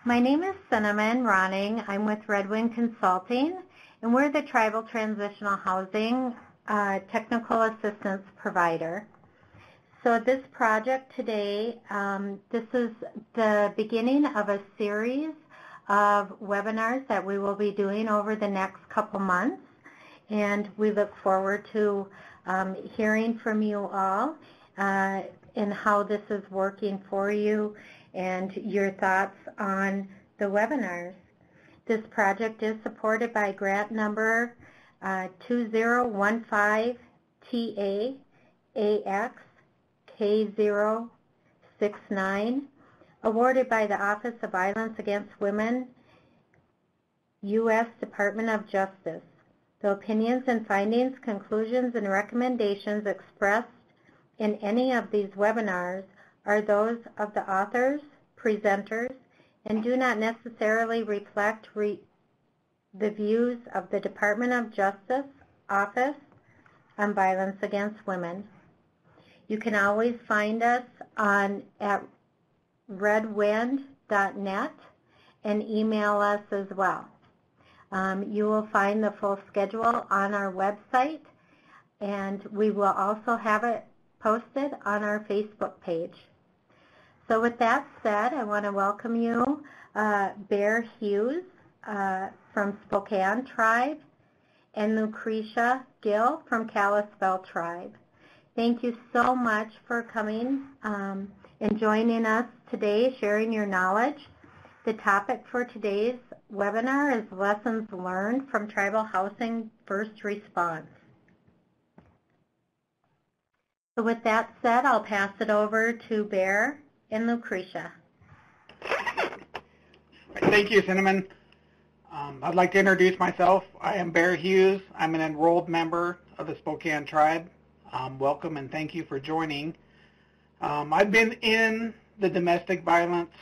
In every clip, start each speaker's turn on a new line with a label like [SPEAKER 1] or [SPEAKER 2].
[SPEAKER 1] My name is Cinnamon Ronning. I'm with Redwind Consulting, and we're the Tribal Transitional Housing Technical Assistance Provider. So this project today, this is the beginning of a series of webinars that we will be doing over the next couple months, and we look forward to hearing from you all and how this is working for you and your thoughts on the webinars. This project is supported by grant number 2015-TAAX-K069, awarded by the Office of Violence Against Women, U.S. Department of Justice. The opinions and findings, conclusions, and recommendations expressed in any of these webinars are those of the authors, presenters, and do not necessarily reflect the views of the Department of Justice Office on Violence Against Women. You can always find us at redwind.net and email us as well. You will find the full schedule on our website, and we will also have it posted on our Facebook page. So with that said, I want to welcome you, Bear Hughes from Spokane Tribe, and Lucretia Gill from Kalispel Tribe. Thank you so much for coming and joining us today, sharing your knowledge. The topic for today's webinar is Lessons Learned from Tribal Housing First Response. So with that said, I'll pass it over to Bear and Lucretia.
[SPEAKER 2] Thank you, Cinnamon. I'd like to introduce myself. I am Bear Hughes. I'm an enrolled member of the Spokane Tribe. Welcome and thank you for joining. I've been in the domestic violence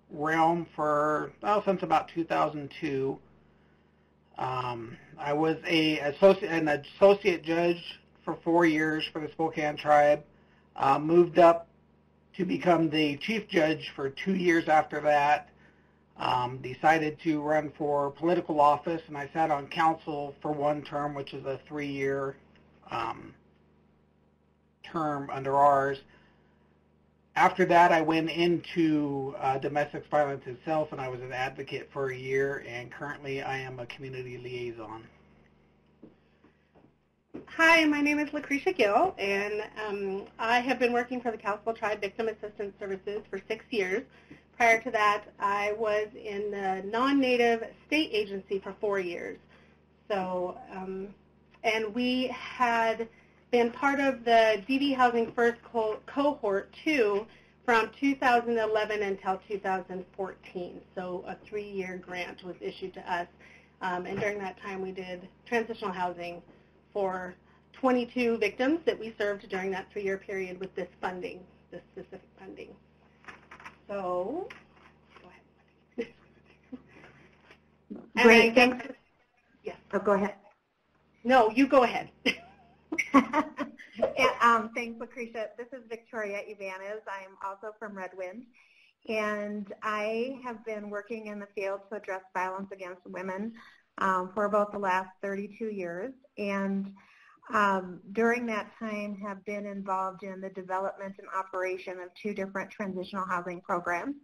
[SPEAKER 2] realm since about 2002. I was an associate judge for 4 years for the Spokane Tribe. Moved up to become the chief judge for 2 years after that. Decided to run for political office, and I sat on council for one term, which is a 3-year term under ours. After that, I went into domestic violence itself, and I was an advocate for a year, and currently I am a community liaison.
[SPEAKER 3] Hi, my name is Lucretia Gill, and I have been working for the Kalispel Tribe Victim Assistance Services for 6 years. Prior to that, I was in the non-native state agency for 4 years. So, and we had been part of the DV Housing First Cohort 2 from 2011 until 2014. So a 3-year grant was issued to us, and during that time we did transitional housing for 22 victims that we served during that 3-year period with this funding, this specific funding. So, go ahead.
[SPEAKER 1] Great, thanks.
[SPEAKER 3] Yes.
[SPEAKER 1] Oh, go ahead.
[SPEAKER 3] No, you go ahead.
[SPEAKER 1] Thanks, Lucretia. This is Victoria Ibanez. I'm also from Redwind, and I have been working in the field to address violence against women for about the last 32 years, and during that time have been involved in the development and operation of 2 different transitional housing programs,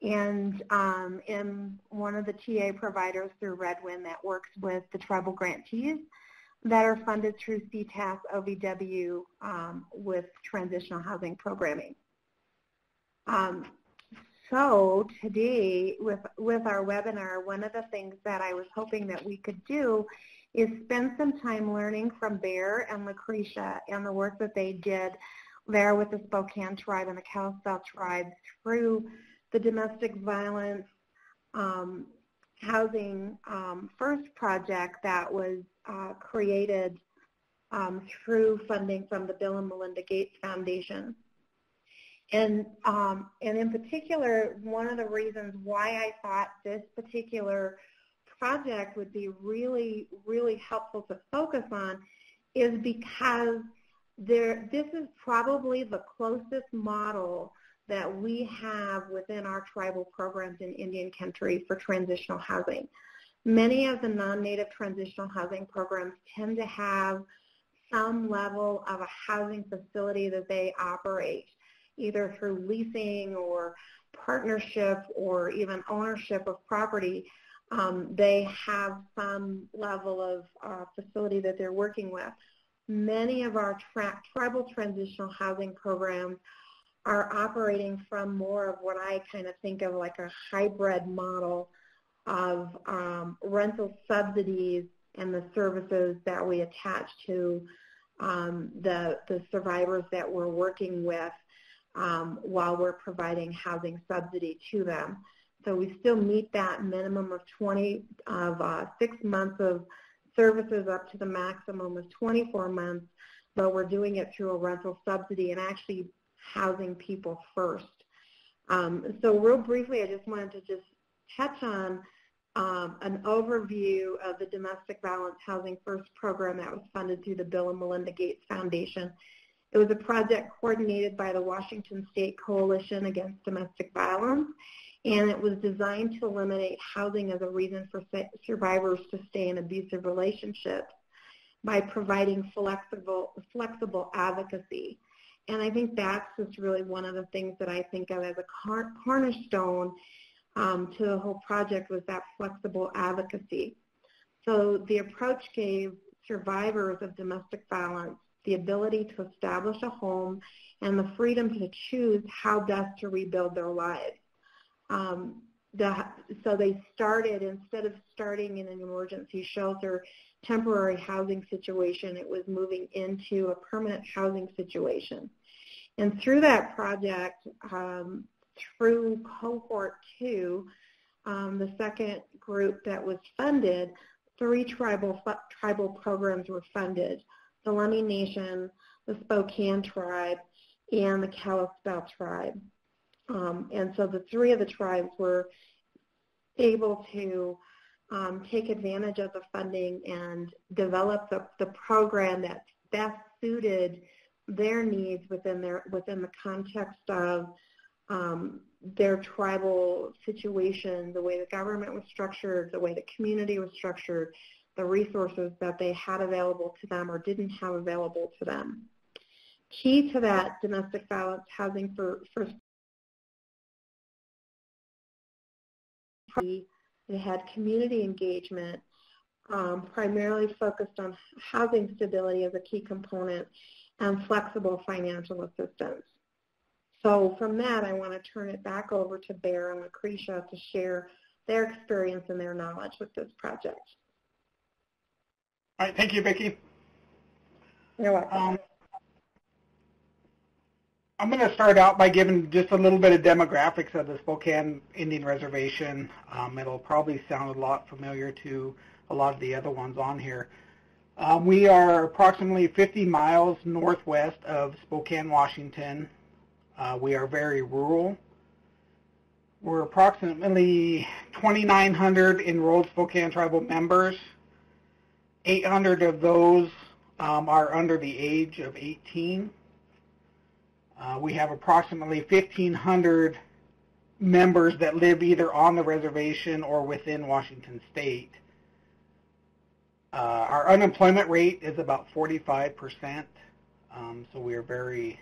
[SPEAKER 1] and am one of the TA providers through Redwind that works with the tribal grantees that are funded through CTAS OVW with transitional housing programming. So today, with our webinar, one of the things that I was hoping that we could do is spend some time learning from Bear and Lucretia and the work that they did there with the Spokane Tribe and the Kalispel Tribe through the domestic violence housing first project that was created through funding from the Bill and Melinda Gates Foundation. And in particular, one of the reasons why I thought this particular project would be really, really helpful to focus on is because this is probably the closest model that we have within our tribal programs in Indian country for transitional housing. Many of the non-native transitional housing programs tend to have some level of a housing facility that they operate, either through leasing or partnership or even ownership of property. They have some level of facility that they're working with. Many of our tribal transitional housing programs are operating from more of what I kind of think of like a hybrid model of rental subsidies and the services that we attach to the survivors that we're working with while we're providing housing subsidy to them. So we still meet that minimum of 6 months of services up to the maximum of 24 months, but we're doing it through a rental subsidy and actually housing people first. So real briefly, I just wanted to just touch on an overview of the Domestic Violence Housing First program that was funded through the Bill and Melinda Gates Foundation. It was a project coordinated by the Washington State Coalition Against Domestic Violence, and it was designed to eliminate housing as a reason for survivors to stay in abusive relationships by providing flexible advocacy. And I think that's just really one of the things that I think of as a cornerstone to the whole project was that flexible advocacy. So the approach gave survivors of domestic violence the ability to establish a home and the freedom to choose how best to rebuild their lives. So they started, instead of starting in an emergency shelter, temporary housing situation, it was moving into a permanent housing situation. And through that project, through cohort 2, the second group that was funded, 3 tribal programs were funded: the Lummi Nation, the Spokane Tribe, and the Kalispel Tribe. And so the 3 of the tribes were able to take advantage of the funding and develop the program that best suited their needs within the context of their tribal situation, the way the government was structured, the way the community was structured, the resources that they had available to them or didn't have available to them. Key to that domestic violence housing first, they had community engagement, primarily focused on housing stability as a key component and flexible financial assistance. So from that, I want to turn it back over to Bear and Lucretia to share their experience and their knowledge with this project.
[SPEAKER 2] All right, thank you, Vicki.
[SPEAKER 1] You're welcome.
[SPEAKER 2] I'm going to start out by giving just a little bit of demographics of the Spokane Indian Reservation. It'll probably sound a lot familiar to a lot of the other ones on here. We are approximately 50 miles northwest of Spokane, Washington. We are very rural. We're approximately 2,900 enrolled Spokane tribal members. 800 of those are under the age of 18. We have approximately 1,500 members that live either on the reservation or within Washington State. Our unemployment rate is about 45%, so we are very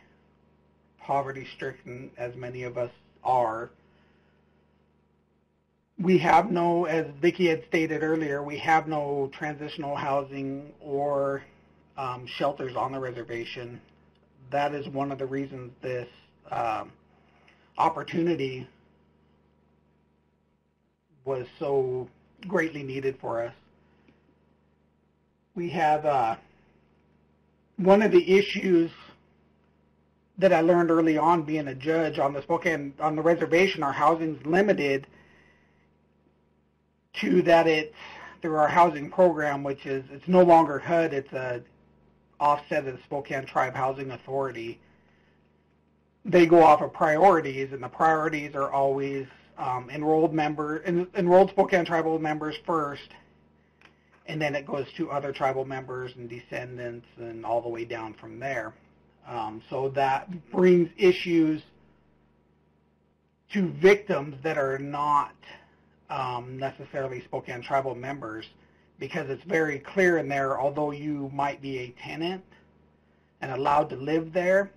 [SPEAKER 2] poverty-stricken, as many of us are. We have no, as Vicki had stated earlier, we have no transitional housing or shelters on the reservation. That is one of the reasons this opportunity was so greatly needed for us. We have one of the issues that I learned early on being a judge on the reservation, our housing's limited to that it's through our housing program, which is, it's no longer HUD, it's a offset of the Spokane Tribe Housing Authority. They go off of priorities, and the priorities are always enrolled Spokane tribal members first, and then it goes to other tribal members and descendants and all the way down from there. So that brings issues to victims that are not necessarily Spokane tribal members, because it's very clear in there, although you might be a tenant and allowed to live there,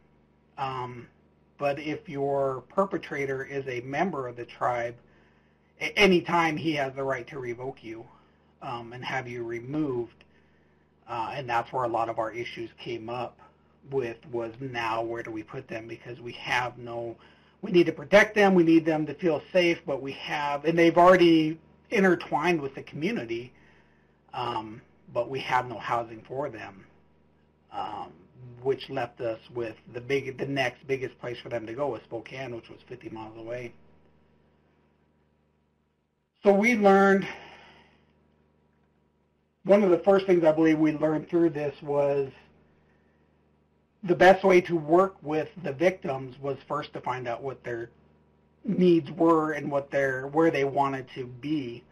[SPEAKER 2] but if your perpetrator is a member of the tribe, at any time he has the right to revoke you and have you removed. And that's where a lot of our issues came up with, was now where do we put them, because we have no, we need to protect them, we need them to feel safe, but we have, and they've already intertwined with the community, but we have no housing for them, which left us with the next biggest place for them to go was Spokane, which was 50 miles away. So we learned, one of the first things I believe we learned through this was the best way to work with the victims was first to find out what their needs were and where they wanted to be.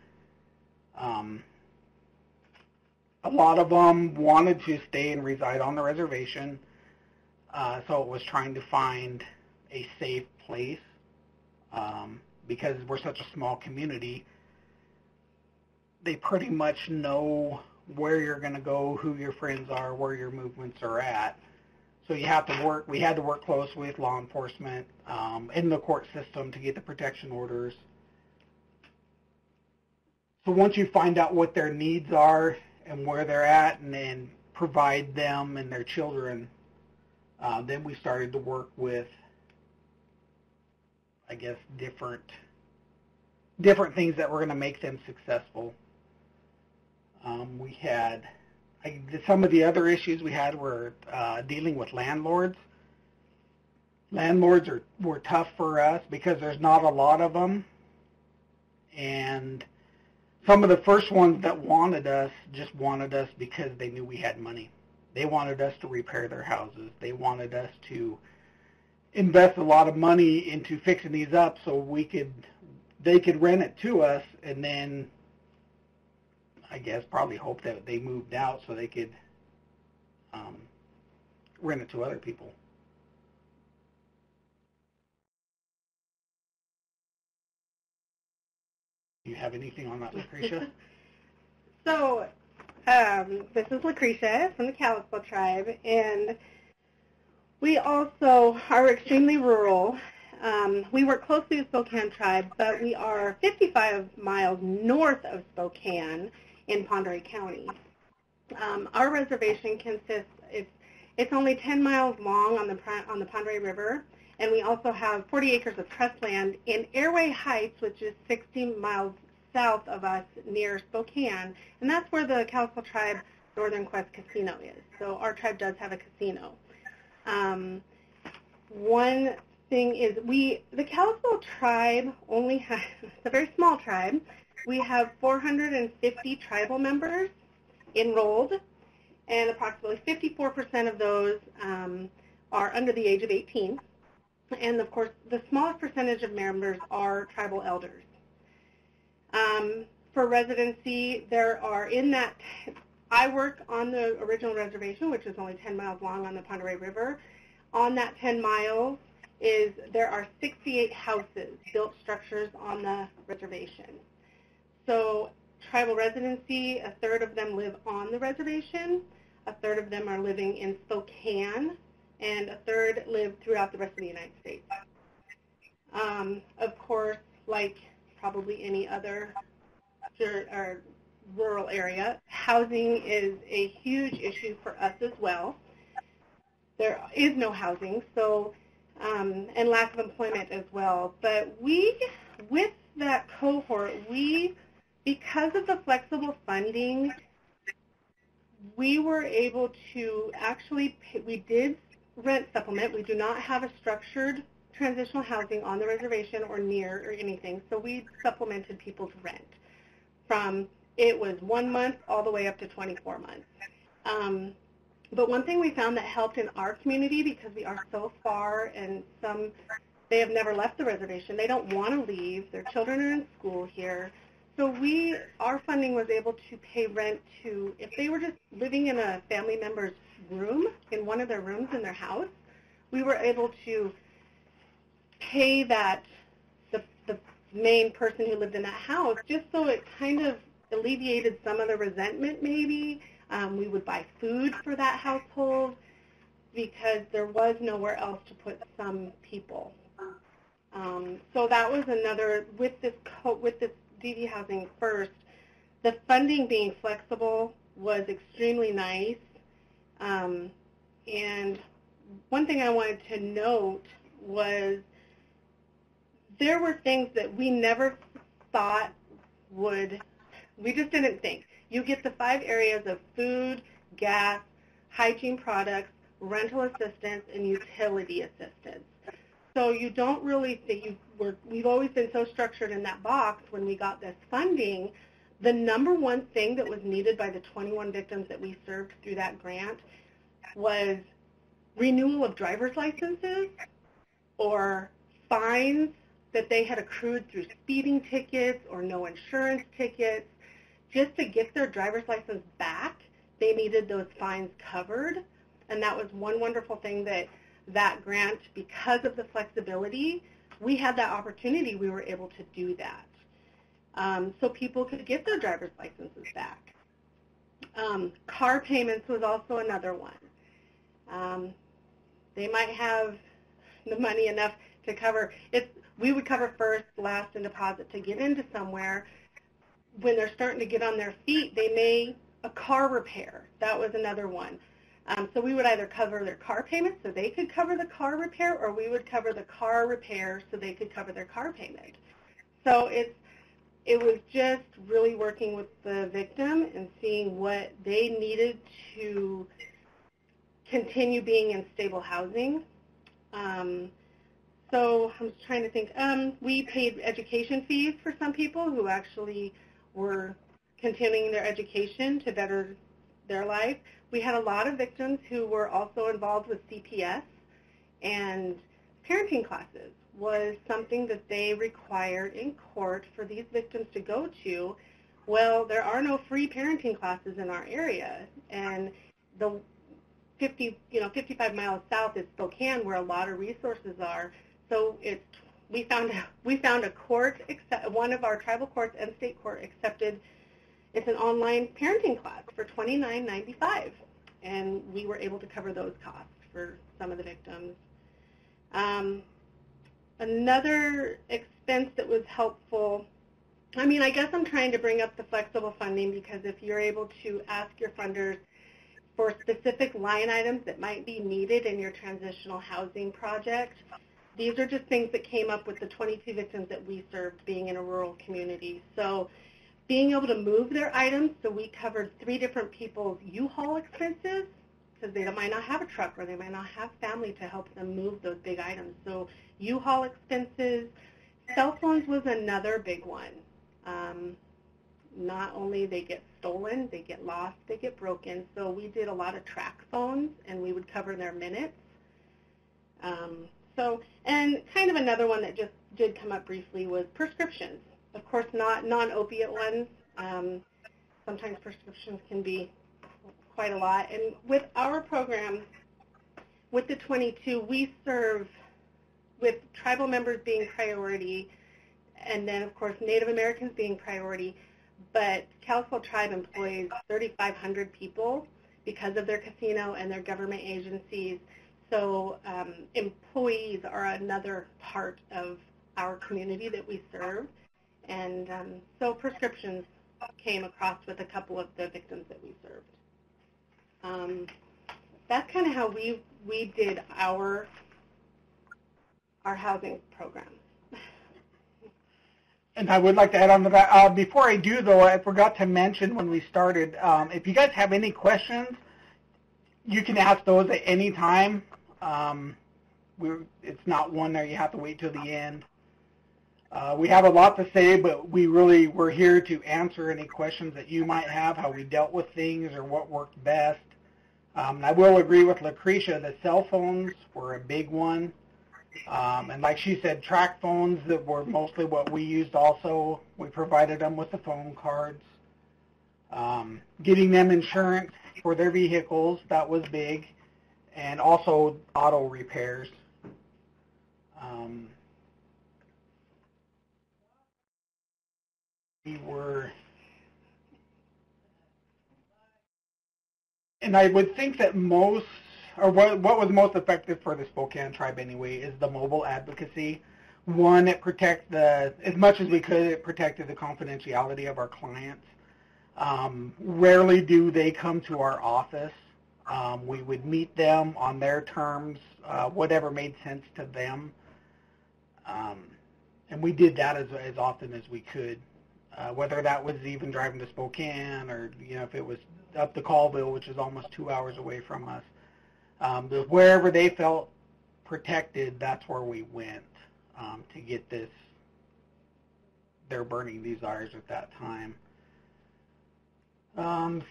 [SPEAKER 2] A lot of them wanted to stay and reside on the reservation, so it was trying to find a safe place, because we're such a small community. They pretty much know where you're going to go, who your friends are, where your movements are at. So you have to work, we had to work close with law enforcement in the court system to get the protection orders. So once you find out what their needs are and where they're at, and then provide them and their children, then we started to work with, I guess, different things that were going to make them successful. We had, some of the other issues we had were dealing with landlords. Landlords were tough for us because there's not a lot of them, and some of the first ones that wanted us just wanted us because they knew we had money. They wanted us to repair their houses. They wanted us to invest a lot of money into fixing these up so they could rent it to us, and then I guess probably hope that they moved out so they could rent it to other people. Do you have anything on that, Lucretia?
[SPEAKER 3] So, this is Lucretia from the Kalispel Tribe, and we also are extremely rural. We work closely with Spokane Tribe, but we are 55 miles north of Spokane in Pend Oreille County. Our reservation consists, it's only 10 miles long on the Pend Oreille River, and we also have 40 acres of trust land in Airway Heights, which is 60 miles south of us near Spokane, and that's where the Kalispel Tribe Northern Quest Casino is. So our tribe does have a casino. One thing is the Kalispel Tribe only has, it's a very small tribe. We have 450 tribal members enrolled, and approximately 54% of those are under the age of 18. And of course, the smallest percentage of members are tribal elders. For residency, there are I work on the original reservation, which is only 10 miles long on the Pend Oreille River. On that 10 miles there are 68 houses, built structures on the reservation. So tribal residency, a third of them live on the reservation, a third of them are living in Spokane, and a third live throughout the rest of the United States. Of course, like probably any other rural area, housing is a huge issue for us as well. There is no housing, so and lack of employment as well. But with that cohort, because of the flexible funding, we were able to actually we did rent supplement. We do not have a structured transitional housing on the reservation or near or anything, so we supplemented people's rent from, it was 1 month all the way up to 24 months. But one thing we found that helped in our community, because we are so far and they have never left the reservation, they don't want to leave, their children are in school here, so our funding was able to pay rent to, if they were just living in a family member's room, in one of their rooms in their house, we were able to pay the main person who lived in that house, just so it kind of alleviated some of the resentment maybe. We would buy food for that household because there was nowhere else to put some people. So that was another, with this DV housing first, the funding being flexible was extremely nice. And one thing I wanted to note was there were things that we never thought we just didn't think. You get the 5 areas of food, gas, hygiene products, rental assistance, and utility assistance. So you don't really think we've always been so structured in that box when we got this funding. The number one thing that was needed by the 21 victims that we served through that grant was renewal of driver's licenses or fines that they had accrued through speeding tickets or no insurance tickets. Just to get their driver's license back, they needed those fines covered. And that was one wonderful thing that grant, because of the flexibility, we had that opportunity. We were able to do that. So people could get their driver's licenses back. Car payments was also another one. They might have the money enough to cover it. We would cover first, last, and deposit to get into somewhere. When they're starting to get on their feet, a car repair. That was another one. So we would either cover their car payments so they could cover the car repair, or we would cover the car repair so they could cover their car payment. So it was just really working with the victim and seeing what they needed to continue being in stable housing. So I'm just trying to think. We paid education fees for some people who actually were continuing their education to better their life. We had a lot of victims who were also involved with CPS, and parenting classes was something that they required in court for these victims to go to. Well, there are no free parenting classes in our area, and the 55 miles south is Spokane, where a lot of resources are. So we found a court, one of our tribal courts and state court accepted. It's an online parenting class for $29.95, and we were able to cover those costs for some of the victims. Another expense that was helpful, I guess I'm trying to bring up the flexible funding, because if you're able to ask your funders for specific line items that might be needed in your transitional housing project, these are just things that came up with the 22 victims that we served being in a rural community. So being able to move their items, so we covered 3 different people's U-Haul expenses, because they might not have a truck or they might not have family to help them move those big items. So U-Haul expenses. Cell phones was another big one. Not only they get stolen, they get lost, they get broken. So we did a lot of track phones, and we would cover their minutes. And kind of another one that just did come up briefly was prescriptions. Of course, not non-opiate ones. Sometimes prescriptions can be quite a lot. And with our program, with the 22, we serve with tribal members being priority, and then, of course, Native Americans being priority. But Calico Tribe employs 3,500 people because of their casino and their government agencies. So employees are another part of our community that we serve. And so prescriptions came across with a couple of the victims that we served. That's kind of how we did our housing program.
[SPEAKER 2] And I would like to add on to that. Before I do, though, I forgot to mention when we started, if you guys have any questions, you can ask those at any time. It's not one that you have to wait till the end. We have a lot to say, but we're here to answer any questions that you might have, how we dealt with things or what worked best. I will agree with Lucretia, the cell phones were a big one. And like she said, track phones that were mostly what we used also. We provided them with the phone cards. Getting them insurance for their vehicles, that was big. And also auto repairs. we were, and I would think that most, or what was most effective for the Spokane Tribe anyway, is the mobile advocacy. One, it protects as much as we could, it protected the confidentiality of our clients. Rarely do they come to our office. We would meet them on their terms, whatever made sense to them. And we did that as often as we could, whether that was even driving to Spokane or, if it was up to Kalispel, which is almost 2 hours away from us. Wherever they felt protected, that's where we went to get this, their burning desires at that time.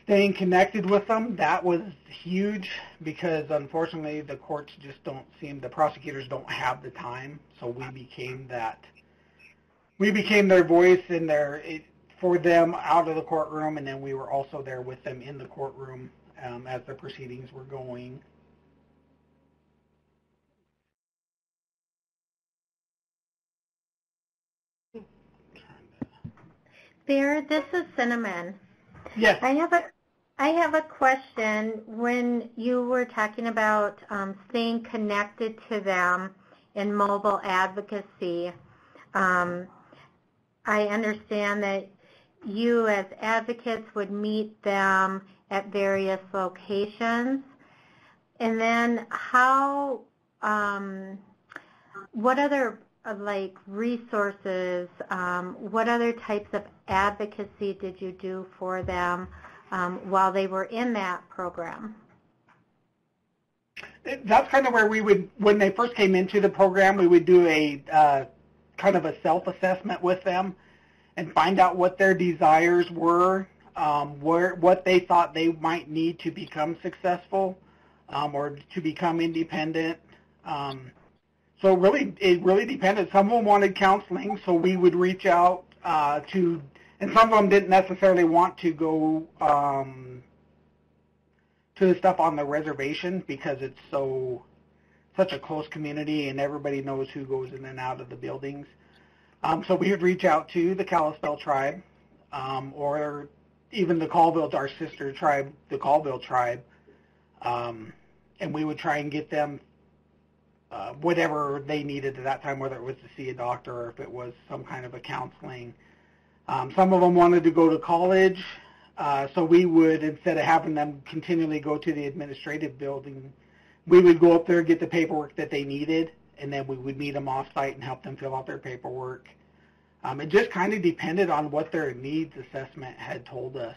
[SPEAKER 2] Staying connected with them, that was huge because unfortunately the courts just the prosecutors don't have the time, so we became their voice and for them out of the courtroom, and then we were also there with them in the courtroom as the proceedings were going.
[SPEAKER 1] Bear, this is Cinnamon.
[SPEAKER 2] Yes.
[SPEAKER 1] I have a question. When you were talking about staying connected to them in mobile advocacy, I understand that you as advocates would meet them at various locations. And then what other resources, what other types of advocacy did you do for them while they were in that program?
[SPEAKER 2] That's kind of where we would, when they first came into the program, we would do a kind of a self-assessment with them and find out what their desires were, what they thought they might need to become successful or to become independent. So it really depended. Some of them wanted counseling, so we would reach out to, and some of them didn't necessarily want to go to the stuff on the reservation because it's such a close community and everybody knows who goes in and out of the buildings. So we would reach out to the Kalispel Tribe or even the Kalispel, our sister tribe, the Kalispel Tribe, and we would try and get them whatever they needed at that time, whether it was to see a doctor or if it was some kind of a counseling. Some of them wanted to go to college, so we would, instead of having them continually go to the administrative building, we would go up there and get the paperwork that they needed, and then we would meet them off-site and help them fill out their paperwork. It just kind of depended on what their needs assessment had told us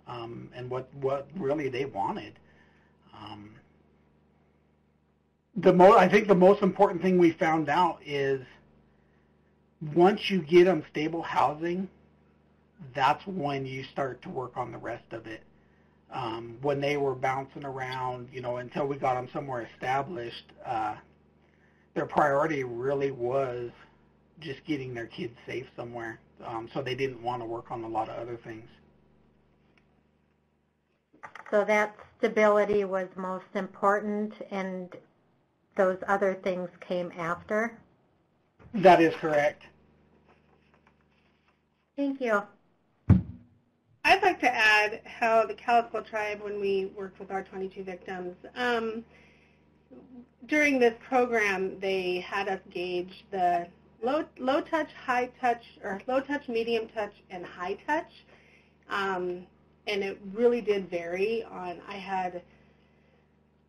[SPEAKER 2] and what really they wanted. I think the most important thing we found out is once you get them stable housing, that's when you start to work on the rest of it. When they were bouncing around, until we got them somewhere established, their priority really was just getting their kids safe somewhere. So they didn't want to work on a lot of other things.
[SPEAKER 1] So that stability was most important, and those other things came after?
[SPEAKER 2] That is correct.
[SPEAKER 1] Thank you.
[SPEAKER 3] I'd like to add how the Calico Tribe, when we worked with our 22 victims, during this program, they had us gauge the low touch, high touch, or low touch, medium touch, and high touch. And it really did vary on, I had,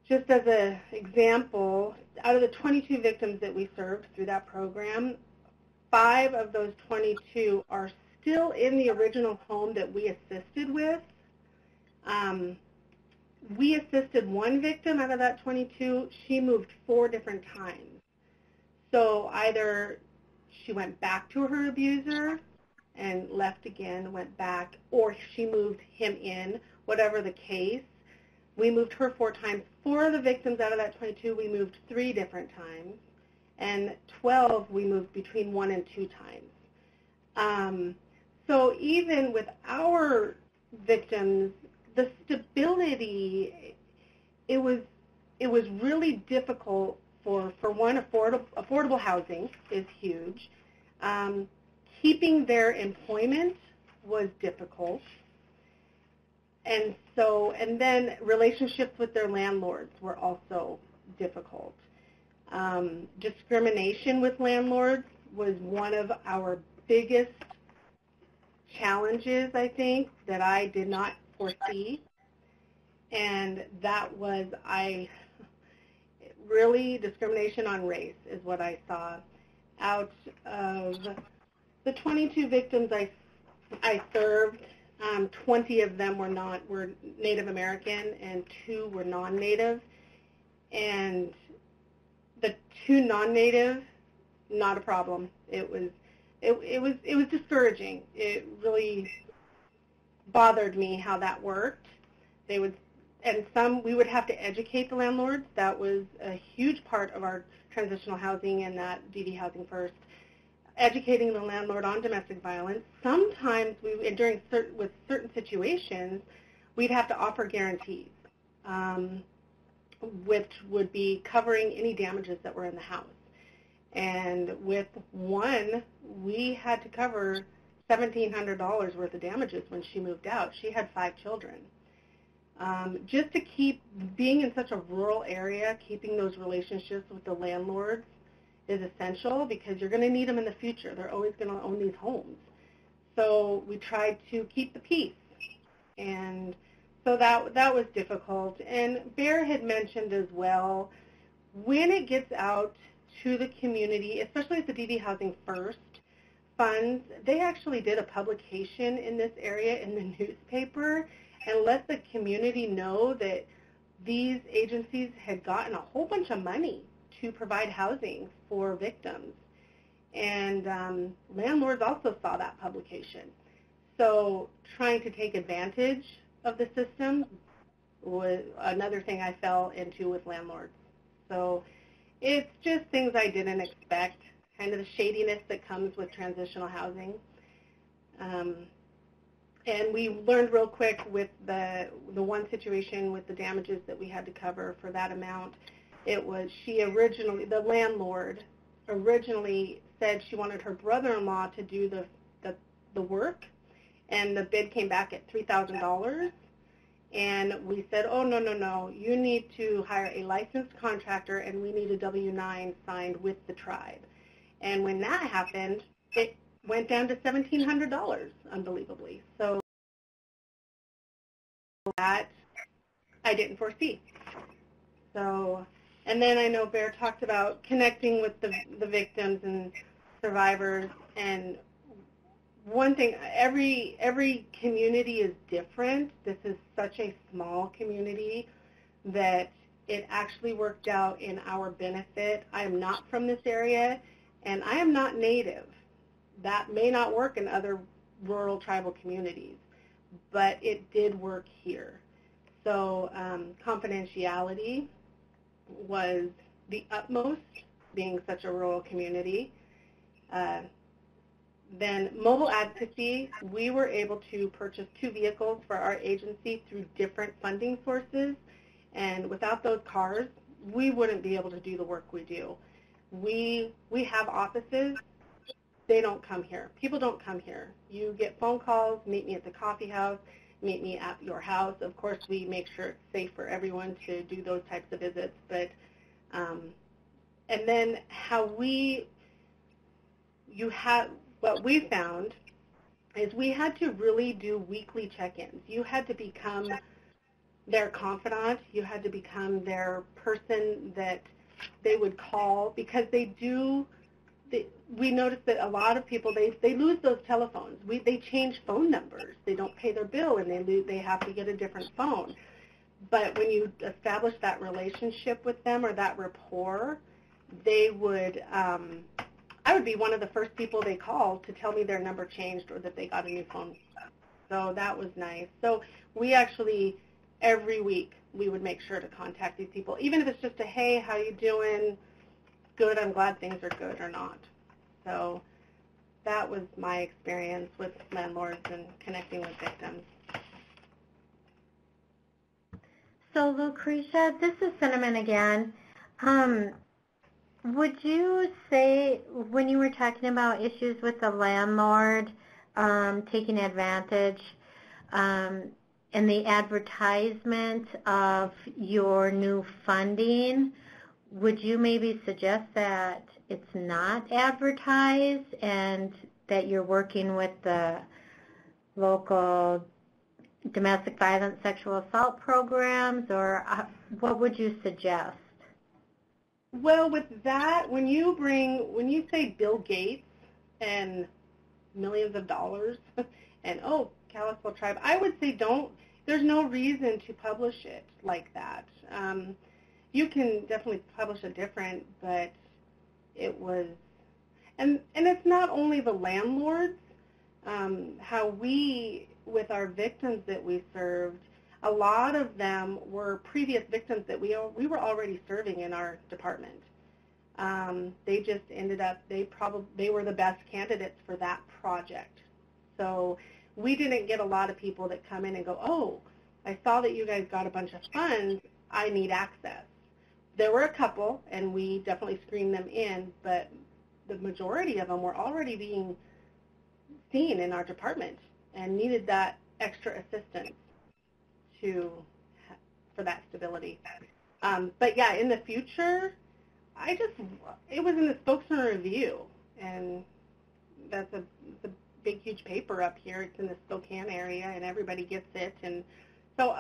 [SPEAKER 3] just as an example, out of the 22 victims that we served through that program, 5 of those 22 are still in the original home that we assisted with. We assisted one victim out of that 22. She moved 4 different times. So either she went back to her abuser and left again, went back, or she moved him in, whatever the case. We moved her 4 times. 4 of the victims out of that 22 we moved 3 different times, and 12 we moved between 1 and 2 times. So even with our victims, the stability, it was really difficult for one, affordable housing is huge. Keeping their employment was difficult. And then relationships with their landlords were also difficult. Discrimination with landlords was one of our biggest challenges, I think, that I did not foresee. And that was, really discrimination on race is what I saw. Out of the 22 victims I served, 20 of them were Native American and 2 were non-Native. And the 2 non-Native, not a problem. It was discouraging. It really bothered me how that worked. We would have to educate the landlords. That was a huge part of our transitional housing and that DD Housing First, educating the landlord on domestic violence. Sometimes with certain situations, we'd have to offer guarantees, which would be covering any damages that were in the house. And with one, we had to cover $1,700 worth of damages when she moved out. She had 5 children. Just to keep being in such a rural area, keeping those relationships with the landlords is essential because you're going to need them in the future. They're always going to own these homes. So we tried to keep the peace. And so that was difficult. And Bear had mentioned as well, when it gets out to the community, especially at the DD Housing First funds, they actually did a publication in this area in the newspaper and let the community know that these agencies had gotten a whole bunch of money to provide housing for victims. And landlords also saw that publication. So trying to take advantage of the system was another thing I fell into with landlords. So it's just things I didn't expect, kind of the shadiness that comes with transitional housing. And we learned real quick with the one situation with the damages that we had to cover for that amount. It was the landlord originally said she wanted her brother-in-law to do the work, and the bid came back at $3,000. And we said, oh, no, you need to hire a licensed contractor, and we need a W-9 signed with the tribe. And when that happened, it went down to $1,700, unbelievably. So that I didn't foresee. So, and then I know Bear talked about connecting with the victims and survivors. And one thing, every community is different. This is such a small community that it actually worked out in our benefit. I am not from this area, and I am not Native. That may not work in other rural tribal communities, but it did work here. So confidentiality was the utmost, being such a rural community. Then mobile advocacy, we were able to purchase 2 vehicles for our agency through different funding sources, and without those cars, we wouldn't be able to do the work we do. We have offices. They don't come here. People don't come here. You get phone calls, meet me at the coffee house, meet me at your house. Of course, we make sure it's safe for everyone to do those types of visits. But and then what we found is we had to really do weekly check-ins. You had to become their confidant. You had to become their person that they would call, because we noticed that a lot of people, they lose those telephones. They change phone numbers. They don't pay their bill, and they have to get a different phone. But when you establish that relationship with them or that rapport, they would, I would be one of the first people they called to tell me their number changed or that they got a new phone. So that was nice. So we actually, every week, we would make sure to contact these people, even if it's just a, hey, how you doing? Good, I'm glad things are good, or not. So that was my experience with landlords and connecting with victims.
[SPEAKER 1] So Lucretia, this is Cinnamon again. Would you say, when you were talking about issues with the landlord, taking advantage in the advertisement of your new funding, would you maybe suggest that it's not advertised and that you're working with the local domestic violence sexual assault programs, or what would you suggest?
[SPEAKER 3] Well, with that, when you say Bill Gates and millions of dollars and, oh, Kalispel Tribe, I would say there's no reason to publish it like that. You can definitely publish it different, but it was, and it's not only the landlords, how we, with our victims that we served, a lot of them were previous victims that we were already serving in our department. They just ended up, they were the best candidates for that project. So we didn't get a lot of people that come in and go, oh, I saw that you guys got a bunch of funds, I need access. There were a couple, and we definitely screened them in, but the majority of them were already being seen in our department and needed that extra assistance for that stability. But yeah, in the future, it was in the Spokane Review, and that's a big, huge paper up here. It's in the Spokane area, and everybody gets it. And so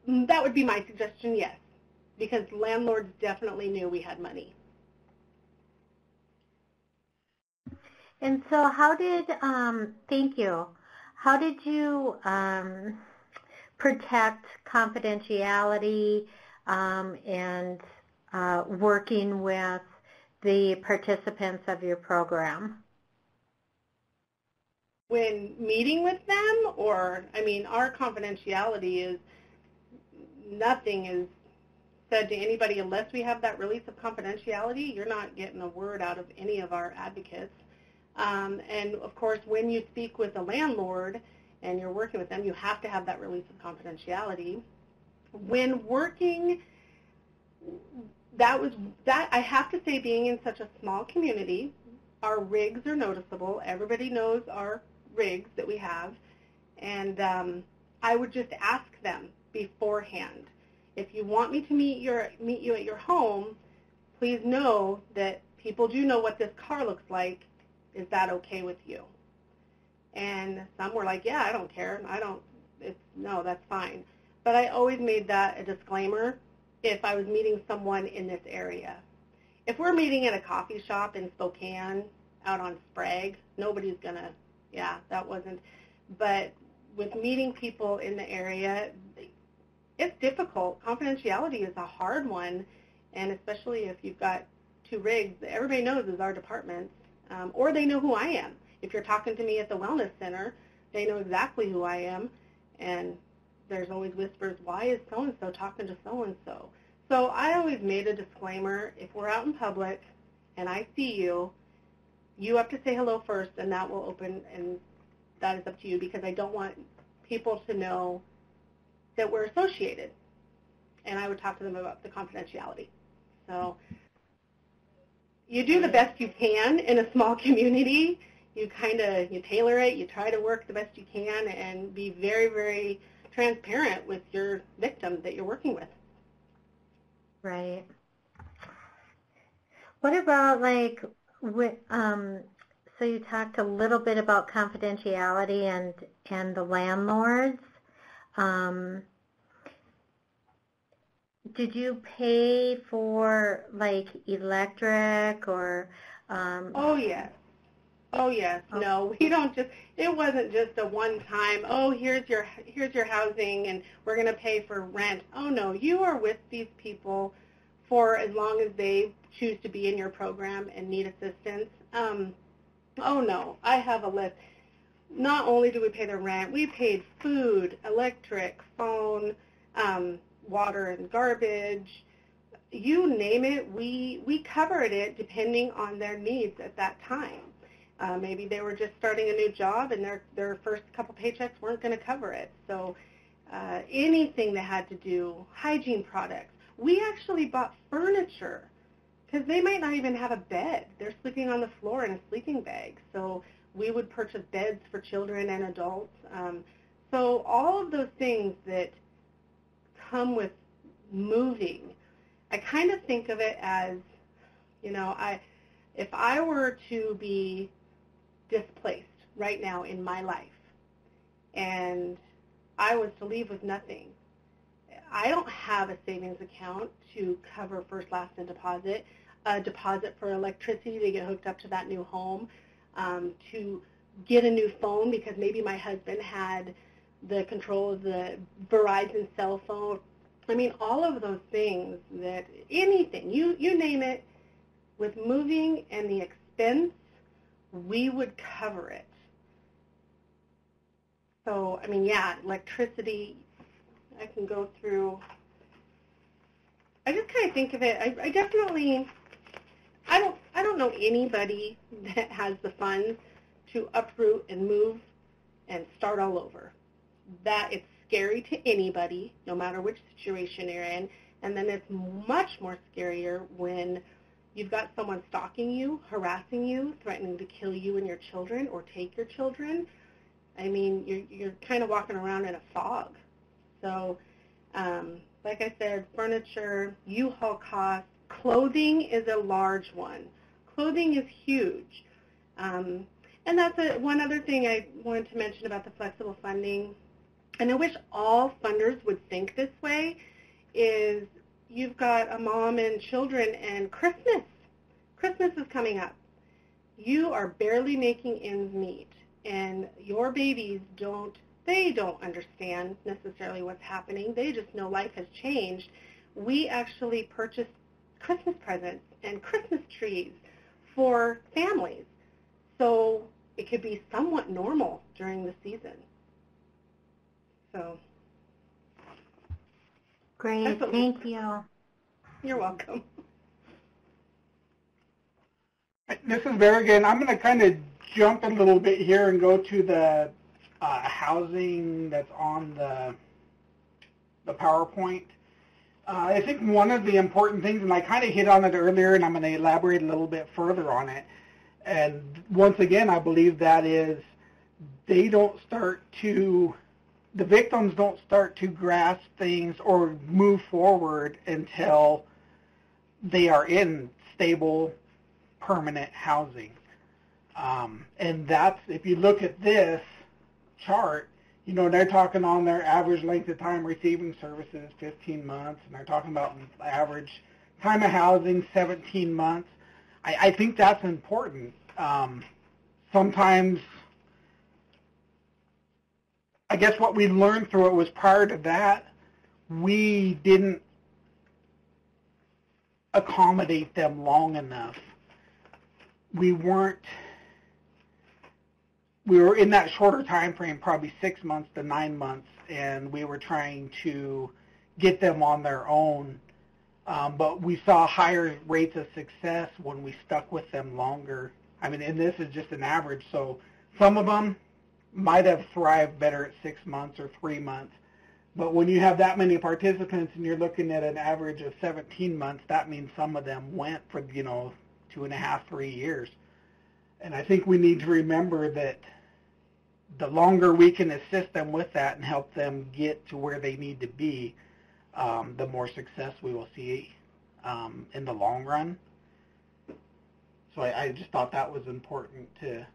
[SPEAKER 3] that would be my suggestion, yes, because landlords definitely knew we had money.
[SPEAKER 1] And so how did, thank you, how did you protect confidentiality and working with the participants of your program?
[SPEAKER 3] When meeting with them, or, I mean, our confidentiality is, nothing is said to anybody unless we have that release of confidentiality. You're not getting a word out of any of our advocates. And of course, when you speak with a landlord and you're working with them, you have to have that release of confidentiality. When working, I have to say, being in such a small community, our rigs are noticeable. Everybody knows our rigs that we have. And I would just ask them beforehand, if you want me to meet you at your home, please know that people do know what this car looks like. Is that okay with you? And some were like, yeah, I don't care. No, that's fine. But I always made that a disclaimer if I was meeting someone in this area. If we're meeting at a coffee shop in Spokane, out on Sprague, nobody's gonna, yeah, that wasn't. But with meeting people in the area, it's difficult. Confidentiality is a hard one, and especially if you've got two rigs, everybody knows is our departments, or they know who I am. If you're talking to me at the wellness center, they know exactly who I am, and there's always whispers, why is so-and-so talking to so-and-so? So I always made a disclaimer, if we're out in public and I see you, you have to say hello first, and that will open, and that is up to you, because I don't want people to know that we're associated. And I would talk to them about the confidentiality. So you do the best you can in a small community. You tailor it, you try to work the best you can, and be very, very transparent with your victim that you're working with.
[SPEAKER 1] Right. What about, like, so you talked a little bit about confidentiality and the landlords. Did you pay for, like, electric or?
[SPEAKER 3] Oh yes. Oh yes. Okay. No, we don't just. It wasn't just a one-time. Oh, here's your housing, and we're going to pay for rent. Oh no, you are with these people for as long as they choose to be in your program and need assistance. Oh no, I have a list. Not only do we pay the rent, we paid food, electric, phone, water and garbage, you name it, we covered it depending on their needs at that time. Maybe they were just starting a new job and their first couple paychecks weren't going to cover it. So anything that had to do, hygiene products. We actually bought furniture because they might not even have a bed. They're sleeping on the floor in a sleeping bag. So We would purchase beds for children and adults. So all of those things that come with moving, I kind of think of it as, if I were to be displaced right now in my life and I was to leave with nothing, I don't have a savings account to cover first, last, and deposit, a deposit for electricity to get hooked up to that new home, to get a new phone because maybe my husband had the control of the Verizon cell phone. I mean, all of those things that anything, you name it, with moving and the expense, we would cover it. So, I mean, yeah, electricity, I can go through. I just kind of think of it, I definitely, I don't know anybody that has the funds to uproot and move and start all over. That it's scary to anybody, no matter which situation you're in, and then it's much more scarier when you've got someone stalking you, harassing you, threatening to kill you and your children or take your children. I mean, you're kind of walking around in a fog. So, like I said, furniture, U-Haul costs, clothing is a large one. Clothing is huge. And that's one other thing I wanted to mention about the flexible funding, and I wish all funders would think this way, is you've got a mom and children and Christmas. Christmas is coming up. You are barely making ends meet, and your babies don't understand necessarily what's happening. They just know life has changed. We actually purchase Christmas presents and Christmas trees for families, so it could be somewhat normal during the season. So,
[SPEAKER 1] great, thank you.
[SPEAKER 3] You're welcome.
[SPEAKER 2] This is Bear again. I'm going to kind of jump a little bit here and go to the housing that's on the PowerPoint. I think one of the important things, and I kind of hit on it earlier, and I'm going to elaborate a little bit further on it. And once again, I believe that is the victims don't start to grasp things or move forward until they are in stable, permanent housing. And that's, if you look at this chart, they're talking on their average length of time receiving services, 15 months, and they're talking about average time of housing, 17 months. I think that's important. Sometimes, I guess what we learned through it was prior to that, we didn't accommodate them long enough. We were in that shorter time frame, probably 6 months to 9 months, and we were trying to get them on their own. But we saw higher rates of success when we stuck with them longer. I mean, and this is just an average, so some of them might have thrived better at 6 months or 3 months. But when you have that many participants and you're looking at an average of 17 months, that means some of them went for, 2.5, 3 years. And I think we need to remember that the longer we can assist them with that and help them get to where they need to be, the more success we will see in the long run. So I just thought that was important to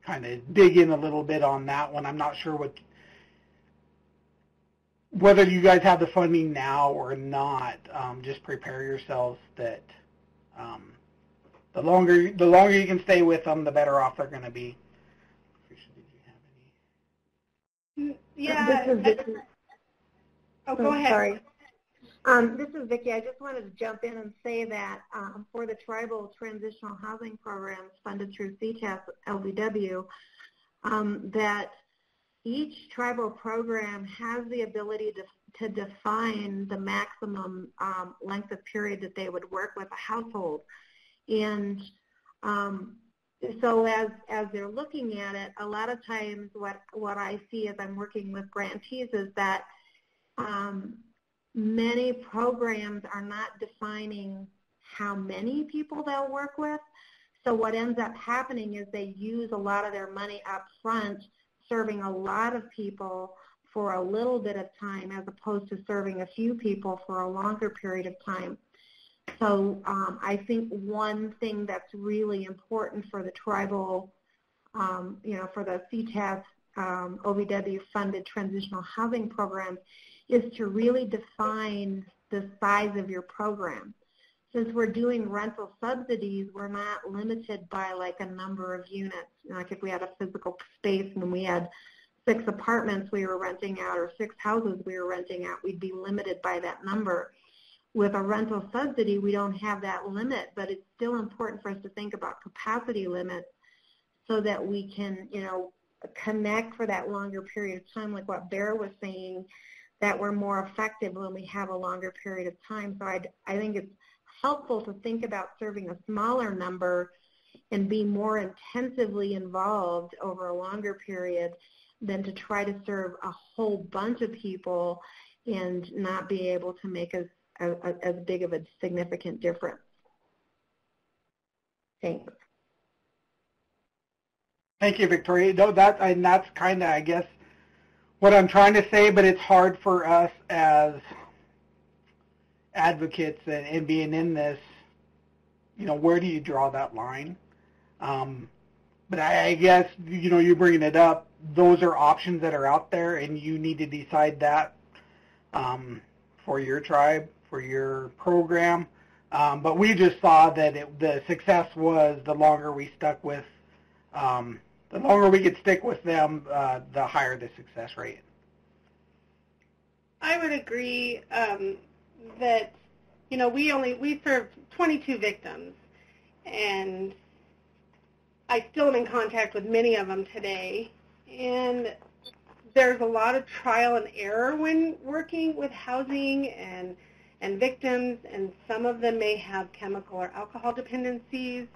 [SPEAKER 2] kind of dig in a little bit on that one. I'm not sure whether you guys have the funding now or not. Just prepare yourselves that the longer you can stay with them, the better off they're going to be. Did you have any?
[SPEAKER 3] Yeah. Go ahead.
[SPEAKER 1] Sorry. This is Vicki. I just wanted to jump in and say that for the Tribal Transitional Housing Programs funded through CTAS LVW, that each tribal program has the ability to define the maximum length of period that they would work with a household. And so as they're looking at it, a lot of times what I see as I'm working with grantees is that many programs are not defining how many people they'll work with. So what ends up happening is they use a lot of their money up front, serving a lot of people for a little bit of time as opposed to serving a few people for a longer period of time. So I think one thing that's really important for the tribal, for the CTAS OVW-funded transitional housing program is to really define the size of your program. Since we're doing rental subsidies, we're not limited by like a number of units. Like if we had a physical space and we had 6 apartments we were renting out or 6 houses we were renting out, we'd be limited by that number. With a rental subsidy, we don't have that limit, but it's still important for us to think about capacity limits so that we can, connect for that longer period of time, like what Bear was saying, that we're more effective when we have a longer period of time. So I think it's helpful to think about serving a smaller number and be more intensively involved over a longer period than to try to serve a whole bunch of people and not be able to make as big of a significant difference. Thanks.
[SPEAKER 2] Thank you, Victoria. No, that's kind of, I guess, what I'm trying to say, but it's hard for us as advocates and being in this, where do you draw that line? But I guess, you're bringing it up, those are options that are out there, and you need to decide that for your tribe, for your program. But we just saw that the success was the longer we stuck with, the longer we could stick with them, the higher the success rate.
[SPEAKER 3] I would agree that, we served 22 victims, and I still am in contact with many of them today, and there's a lot of trial and error when working with housing and victims, and some of them may have chemical or alcohol dependencies.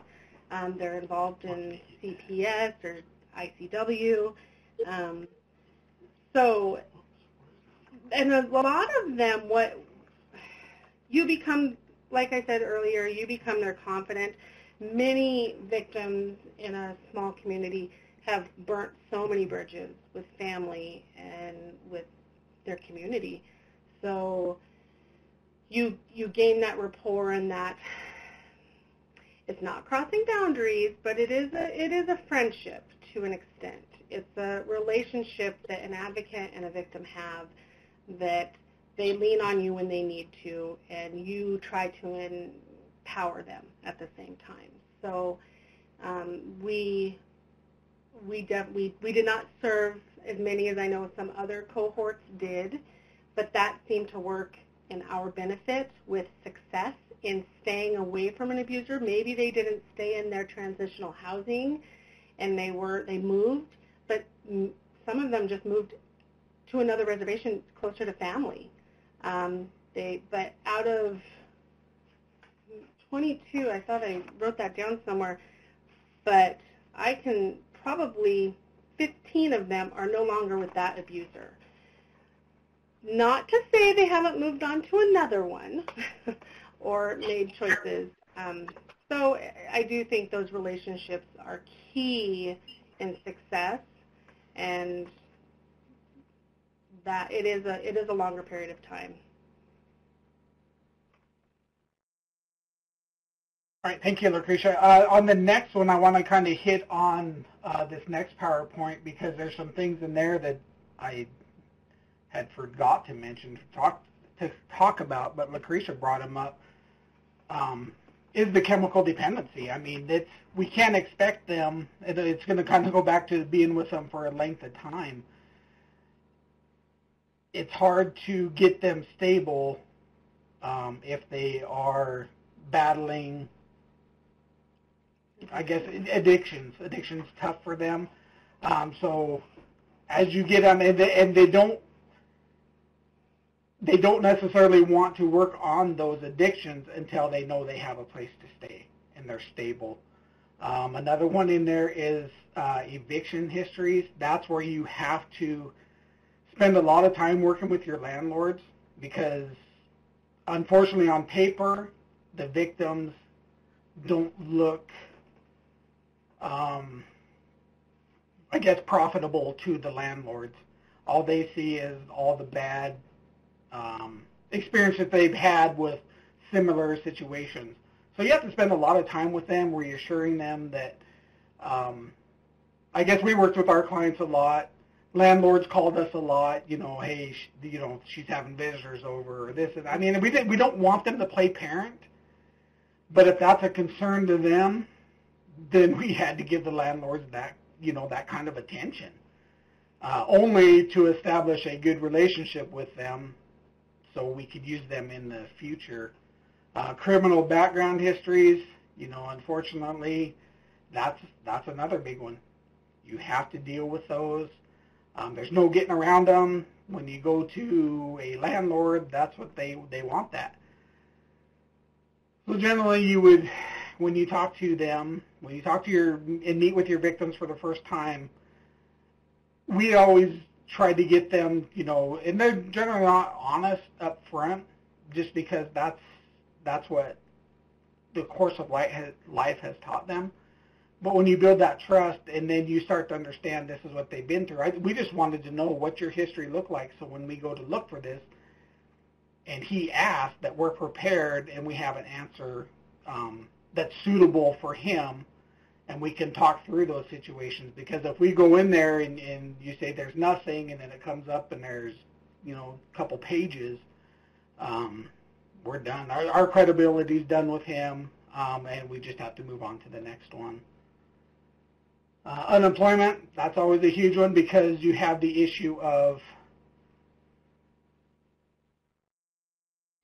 [SPEAKER 3] They're involved in CPS or ICW. And a lot of them, you become, like I said earlier, you become their confidant. Many victims in a small community have burnt so many bridges with family and with their community. So you gain that rapport, and that it's not crossing boundaries, but it is a friendship to an extent. It's a relationship that an advocate and a victim have, that they lean on you when they need to, and you try to empower them at the same time. So we did not serve as many as I know some other cohorts did, but that seemed to work in our benefit with success in staying away from an abuser. Maybe they didn't stay in their transitional housing and they moved, but some of them just moved to another reservation closer to family. But out of 22, I thought I wrote that down somewhere, but I can probably 15 of them are no longer with that abuser. Not to say they haven't moved on to another one or made choices. So I do think those relationships are key in success, and that it is a longer period of time.
[SPEAKER 2] All right, thank you, Lucretia. On the next one, I want to kind of hit on this next PowerPoint because there's some things in there that I had forgot to mention, to talk about, but Lucretia brought them up, is the chemical dependency. I mean, we can't expect them, it's going to kind of go back to being with them for a length of time. It's hard to get them stable if they are battling, I guess, addictions. Addiction's tough for them. So as you get them, and they don't necessarily want to work on those addictions until they know they have a place to stay and they're stable. Another one in there is eviction histories. That's where you have to spend a lot of time working with your landlords because, unfortunately, on paper, the victims don't look I guess, profitable to the landlords. All they see is all the bad experience that they've had with similar situations. So you have to spend a lot of time with them, reassuring them that, I guess we worked with our clients a lot. Landlords called us a lot, hey, she's having visitors over, or this. And I mean, we don't want them to play parent, but if that's a concern to them, then we had to give the landlords that, that kind of attention, only to establish a good relationship with them so we could use them in the future. Criminal background histories, unfortunately, that's another big one. You have to deal with those. There's no getting around them. When you go to a landlord, that's what they want that. So generally you would, when you talk to them, when you talk to and meet with your victims for the first time, we always try to get them, and they're generally not honest up front, just because that's what the course of life has taught them. But when you build that trust and then you start to understand this is what they've been through, we just wanted to know what your history looked like, so when we go to look for this and he asked, that we're prepared and we have an answer that's suitable for him, and we can talk through those situations. Because if we go in there and you say there's nothing, and then it comes up and there's a couple pages, we're done. Our credibility's done with him, and we just have to move on to the next one. Unemployment, that's always a huge one, because you have the issue of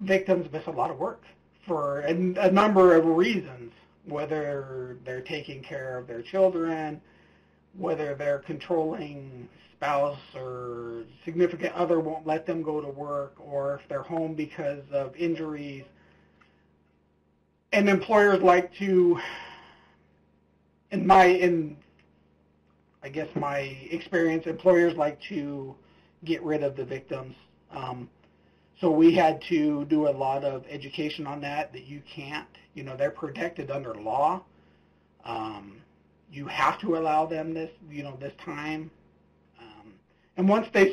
[SPEAKER 2] victims miss a lot of work for a number of reasons, whether they're taking care of their children, whether their controlling spouse or significant other won't let them go to work, or if they're home because of injuries. And employers like to, in I guess my experience, employers like to get rid of the victims. So we had to do a lot of education on that you can't. They're protected under law. You have to allow them this time. And once you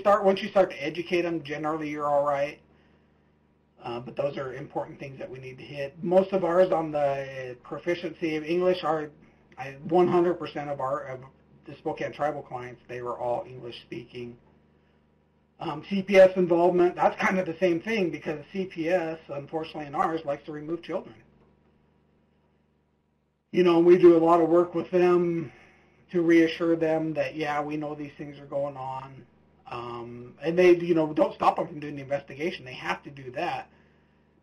[SPEAKER 2] start to educate them, generally you're all right. But those are important things that we need to hit. Most of ours on the proficiency of English are 100% of the Spokane tribal clients, they were all English speaking. CPS involvement, that's kind of the same thing, because CPS, unfortunately in ours, likes to remove children. We do a lot of work with them to reassure them that, yeah, we know these things are going on. And they, don't stop them from doing the investigation. They have to do that.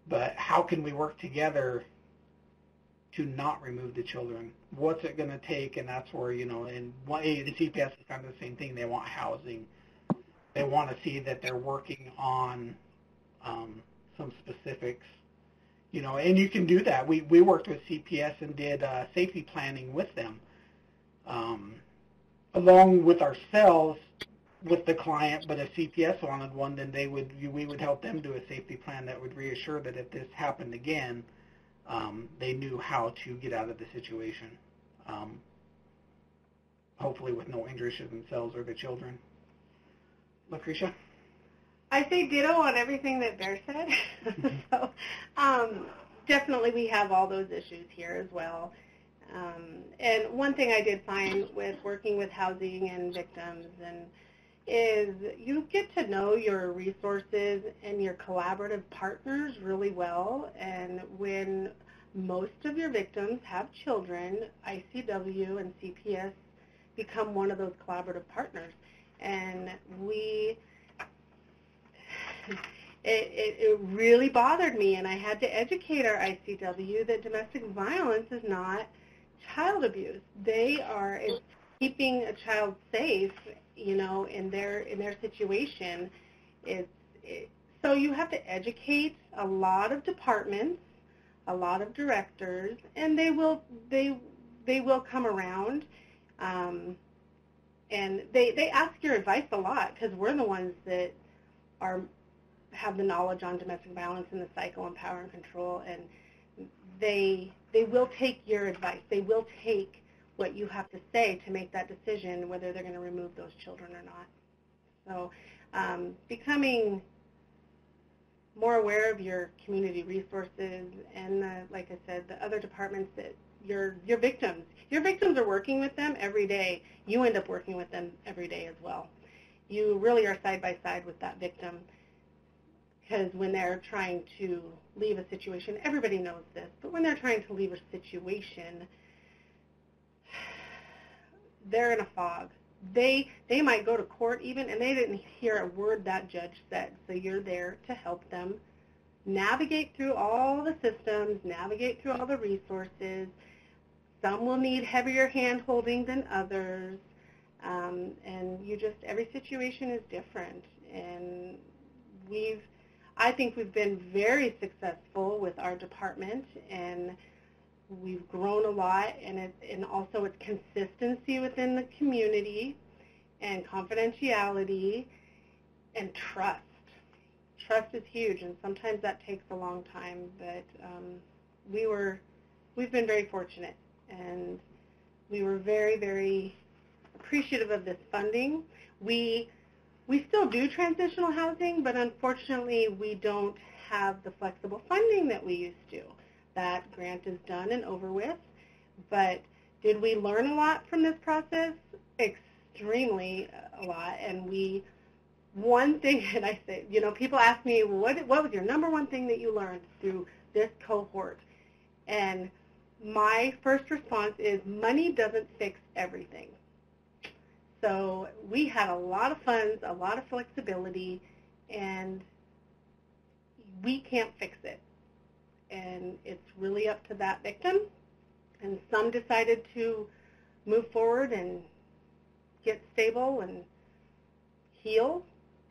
[SPEAKER 2] But how can we work together to not remove the children? What's it going to take? And that's where, and the CPS is kind of the same thing. They want housing. They want to see that they're working on some specifics, and you can do that. We worked with CPS and did safety planning with them, along with ourselves, with the client. But if CPS wanted one, then we would help them do a safety plan that would reassure that if this happened again, they knew how to get out of the situation, hopefully with no injuries to themselves or the children. Lucretia?
[SPEAKER 3] I say ditto on everything that Bear said. So definitely we have all those issues here as well. And one thing I did find with working with housing and victims is you get to know your resources and your collaborative partners really well. And when most of your victims have children, ICW and CPS become one of those collaborative partners. And it really bothered me, and I had to educate our ICW that domestic violence is not child abuse. It's keeping a child safe, in their situation. So you have to educate a lot of departments, a lot of directors, and they will come around. And they ask your advice a lot, because we're the ones that have the knowledge on domestic violence and the cycle and power and control, and they will take your advice. They will take what you have to say to make that decision whether they're going to remove those children or not. So becoming more aware of your community resources and, like I said, the other departments that your victims are working with them every day. You end up working with them every day as well. You really are side by side with that victim, because when they're trying to leave a situation, everybody knows this, but when they're trying to leave a situation, they're in a fog. They might go to court even, and they didn't hear a word that judge said. So you're there to help them navigate through all the systems, navigate through all the resources. Some will need heavier hand-holding than others, and every situation is different. And I think we've been very successful with our department, and we've grown a lot, and also it's consistency within the community, and confidentiality, and trust. Trust is huge, and sometimes that takes a long time, but we've been very fortunate, and we were very, very appreciative of this funding. We still do transitional housing, but unfortunately we don't have the flexible funding that we used to. That grant is done and over with, but did we learn a lot from this process? Extremely a lot. And one thing, and I say, people ask me, what was your number one thing that you learned through this cohort? And my first response is, money doesn't fix everything. So we had a lot of funds, a lot of flexibility, and we can't fix it. And it's really up to that victim. And some decided to move forward and get stable and heal,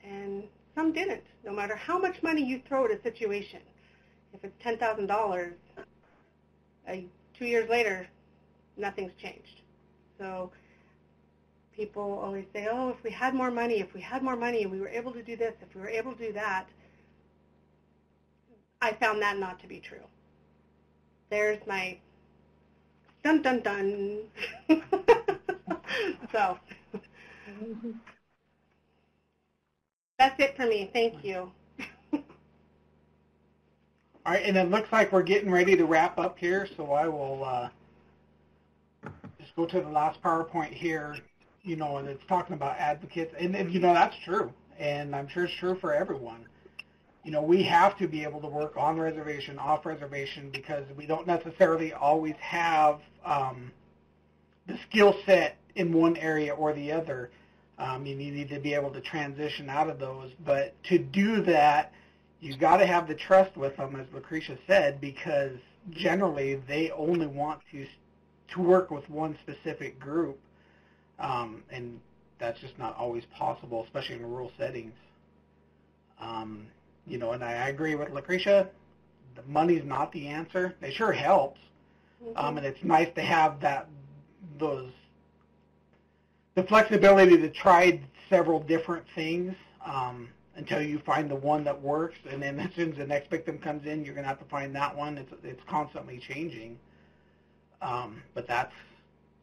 [SPEAKER 3] and some didn't. No matter how much money you throw at a situation, if it's $10,000, 2 years later, nothing's changed. So people always say, oh, if we had more money, and we were able to do this, if we were able to do that. I found that not to be true. There's my dun dun dun. So that's it for me. Thank you.
[SPEAKER 2] All right, and it looks like we're getting ready to wrap up here, so I will just go to the last PowerPoint here, and it's talking about advocates, and that's true, and I'm sure it's true for everyone. We have to be able to work on reservation, off reservation, because we don't necessarily always have the skill set in one area or the other. You need to be able to transition out of those. But to do that, you've got to have the trust with them, as Lucretia said, because generally they only want to work with one specific group. And that's just not always possible, especially in rural settings. And I agree with Lucretia. The money's not the answer. It sure helps, and it's nice to have the flexibility to try several different things until you find the one that works. And then as soon as the next victim comes in, you're going to have to find that one. It's constantly changing. But that's,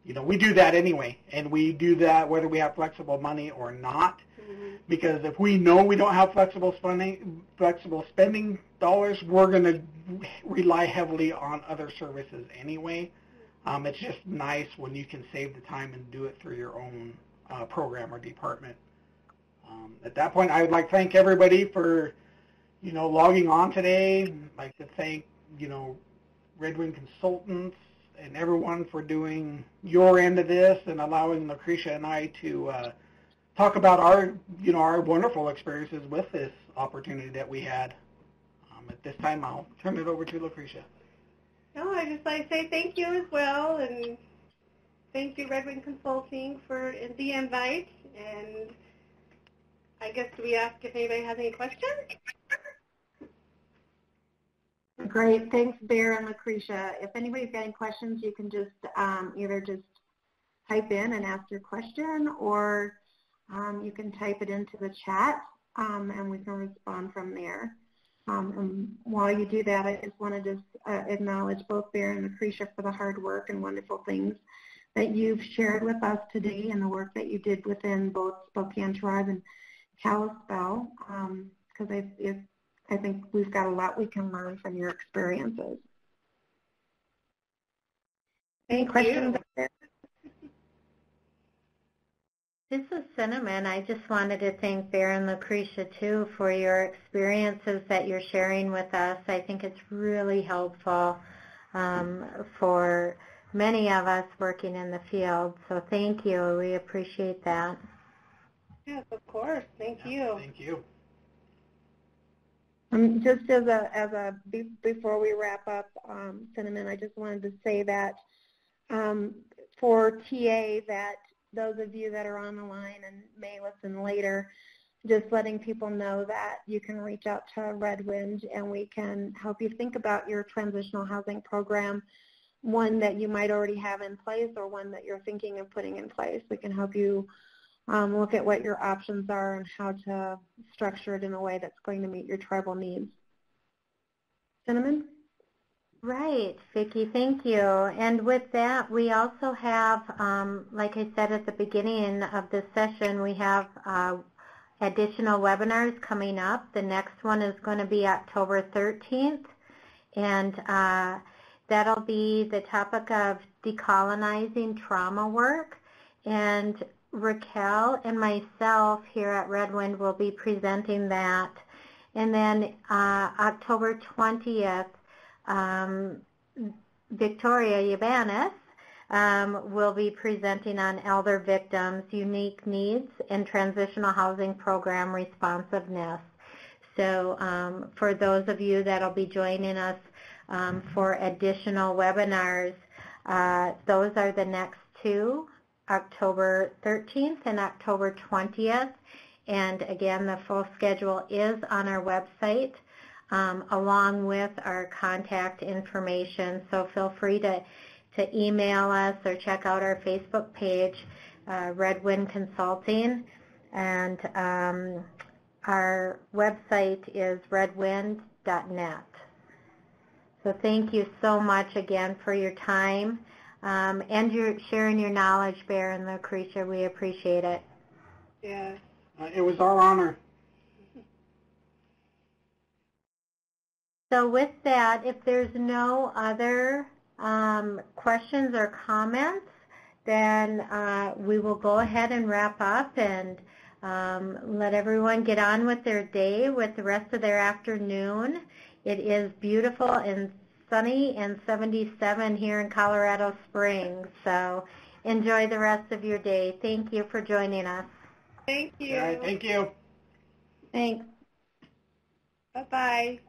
[SPEAKER 2] we do that anyway, and we do that whether we have flexible money or not. Because if we know we don't have flexible spending dollars, we're going to rely heavily on other services anyway. It's just nice when you can save the time and do it through your own program or department. At that point, I would like to thank everybody for, logging on today. I'd like to thank, Red Wing Consultants and everyone for doing your end of this and allowing Lucretia and I to talk about our wonderful experiences with this opportunity that we had. At this time, I'll turn it over to Lucretia.
[SPEAKER 3] No, I just like to say thank you as well, and thank you, Red Wing Consulting, for the invite. And I guess, do we ask if anybody has any questions?
[SPEAKER 1] Great. Thanks, Bear and Lucretia. If anybody's got any questions, you can just either just type in and ask your question, or you can type it into the chat, and we can respond from there. And while you do that, I just want to acknowledge both Bear and Lucretia for the hard work and wonderful things that you've shared with us today and the work that you did within both Spokane Tribe and Kalispel, because I think we've got a lot we can learn from your experiences. Any questions out there? This is Cinnamon. I just wanted to thank Bear and Lucretia, too, for your experiences that you're sharing with us. I think it's really helpful for many of us working in the field. So thank you. We appreciate that.
[SPEAKER 3] Yes, of course. Thank you.
[SPEAKER 2] Thank you.
[SPEAKER 1] Just before we wrap up, Cinnamon, I just wanted to say that for TA, that those of you that are on the line and may listen later, just letting people know that you can reach out to Redwind and we can help you think about your transitional housing program, one that you might already have in place or one that you're thinking of putting in place. We can help you look at what your options are and how to structure it in a way that's going to meet your tribal needs. Cinnamon? Right, Vicki, thank you. And with that, we also have, like I said at the beginning of this session, we have additional webinars coming up. The next one is going to be October 13th, and that'll be the topic of decolonizing trauma work. And Raquel and myself here at Redwind will be presenting that. And then October 20th, Victoria Yabanis will be presenting on elder victims, unique needs, and transitional housing program responsiveness. So for those of you that will be joining us for additional webinars, those are the next two, October 13th and October 20th. And again, the full schedule is on our website, along with our contact information. So feel free to email us or check out our Facebook page, Redwind Consulting. And our website is redwind.net. So thank you so much again for your time and your sharing your knowledge, Bear and Lucretia. We appreciate it.
[SPEAKER 3] Yes.
[SPEAKER 2] It was our honor.
[SPEAKER 1] So with that, if there's no other questions or comments, then we will go ahead and wrap up and let everyone get on with their day, with the rest of their afternoon. It is beautiful and sunny and 77 here in Colorado Springs. So enjoy the rest of your day. Thank you for joining us.
[SPEAKER 3] Thank you.
[SPEAKER 2] All right, thank you.
[SPEAKER 1] Thanks.
[SPEAKER 3] Bye-bye.